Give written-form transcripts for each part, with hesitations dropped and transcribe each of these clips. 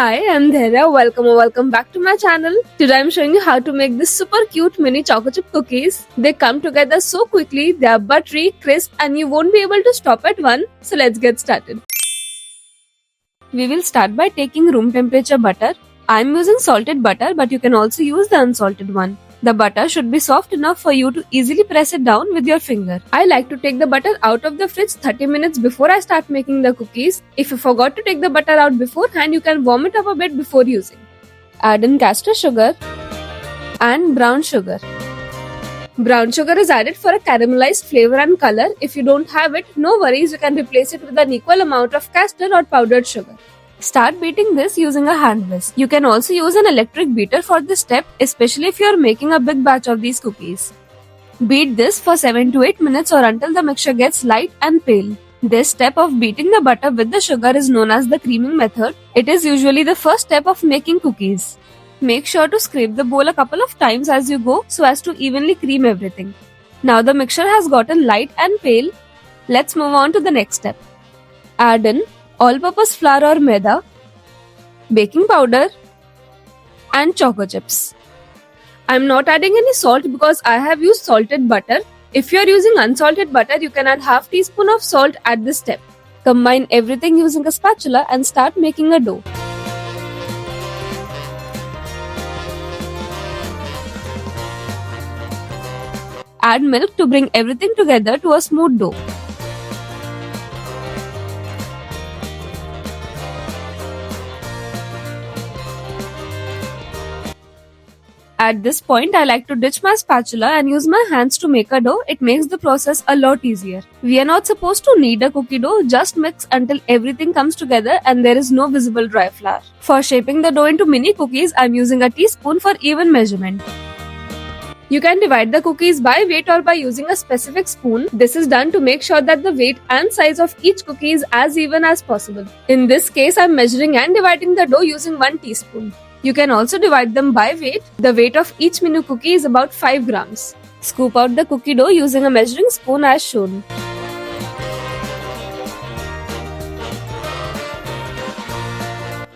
Hi, I'm Dhera. Welcome back to my channel. Today I'm showing you how to make this super cute mini choco chip cookies. They come together so quickly, they are buttery, crisp and you won't be able to stop at one. So let's get started. We will start by taking room temperature butter. I'm using salted butter but you can also use the unsalted one. The butter should be soft enough for you to easily press it down with your finger. I like to take the butter out of the fridge 30 minutes before I start making the cookies. If you forgot to take the butter out beforehand, you can warm it up a bit before using. Add in castor sugar and brown sugar. Brown sugar is added for a caramelized flavor and color. If you don't have it, no worries, you can replace it with an equal amount of castor or powdered sugar. Start beating this using a hand whisk. You can also use an electric beater for this step, especially if you are making a big batch of these cookies. Beat this for 7 to 8 minutes or until the mixture gets light and pale. This step of beating the butter with the sugar is known as the creaming method. It is usually the first step of making cookies. Make sure to scrape the bowl a couple of times as you go so as to evenly cream everything. Now the mixture has gotten light and pale. Let's move on to the next step. Add in all-purpose flour or maida, baking powder and choco chips. I'm not adding any salt because I have used salted butter. If you are using unsalted butter, you can add half teaspoon of salt at this step. Combine everything using a spatula and start making a dough. Add milk to bring everything together to a smooth dough. At this point, I like to ditch my spatula and use my hands to make a dough. It makes the process a lot easier. We are not supposed to knead a cookie dough, just mix until everything comes together and there is no visible dry flour. For shaping the dough into mini cookies, I am using a teaspoon for even measurement. You can divide the cookies by weight or by using a specific spoon. This is done to make sure that the weight and size of each cookie is as even as possible. In this case, I am measuring and dividing the dough using 1 teaspoon. You can also divide them by weight. The weight of each mini cookie is about 5 grams. Scoop out the cookie dough using a measuring spoon as shown.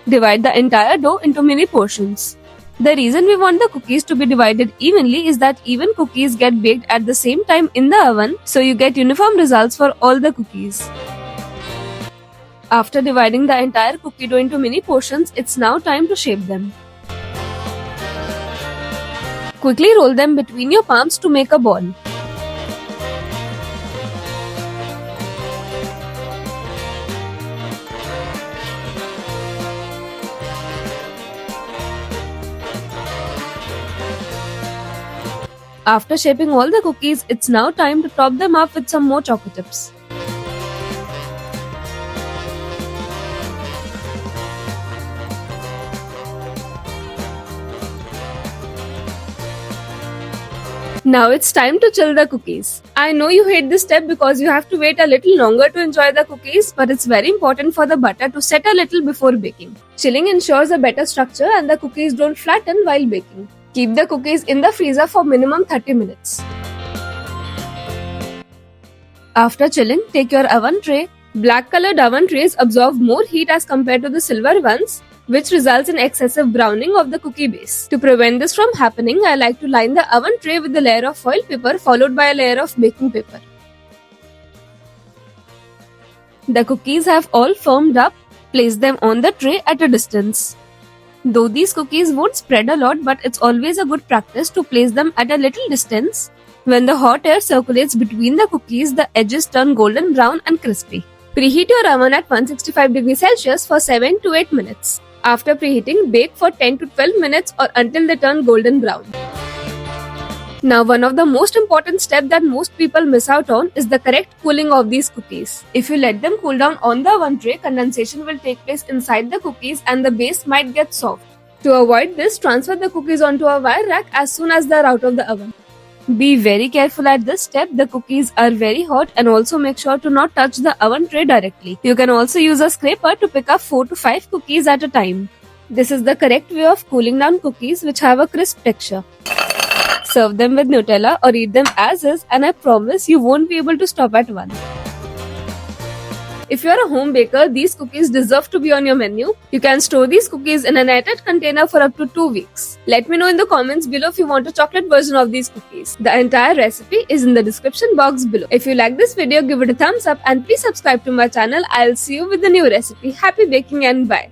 Divide the entire dough into mini portions. The reason we want the cookies to be divided evenly is that even cookies get baked at the same time in the oven, so you get uniform results for all the cookies. After dividing the entire cookie dough into mini portions, it's now time to shape them. Quickly roll them between your palms to make a ball. After shaping all the cookies, it's now time to top them up with some more choco chips. Now it's time to chill the cookies. I know you hate this step because you have to wait a little longer to enjoy the cookies, but it's very important for the butter to set a little before baking. Chilling ensures a better structure and the cookies don't flatten while baking. Keep the cookies in the freezer for minimum 30 minutes. After chilling, take your oven tray. Black colored oven trays absorb more heat as compared to the silver ones, which results in excessive browning of the cookie base. To prevent this from happening, I like to line the oven tray with a layer of foil paper followed by a layer of baking paper. The cookies have all firmed up. Place them on the tray at a distance. Though these cookies won't spread a lot, but it's always a good practice to place them at a little distance. When the hot air circulates between the cookies, the edges turn golden brown and crispy. Preheat your oven at 165 degrees Celsius for 7 to 8 minutes. After preheating, bake for 10 to 12 minutes or until they turn golden brown. Now, one of the most important steps that most people miss out on is the correct cooling of these cookies. If you let them cool down on the oven tray, condensation will take place inside the cookies and the base might get soft. To avoid this, transfer the cookies onto a wire rack as soon as they are out of the oven. Be very careful at this step. The cookies are very hot and also make sure to not touch the oven tray directly. You can also use a scraper to pick up 4 to 5 cookies at a time. This is the correct way of cooling down cookies which have a crisp texture. Serve them with Nutella or eat them as is and I promise you won't be able to stop at one. If you are a home baker, these cookies deserve to be on your menu. You can store these cookies in an airtight container for up to 2 weeks. Let me know in the comments below if you want a chocolate version of these cookies. The entire recipe is in the description box below. If you like this video, give it a thumbs up and please subscribe to my channel. I'll see you with the new recipe. Happy baking and bye.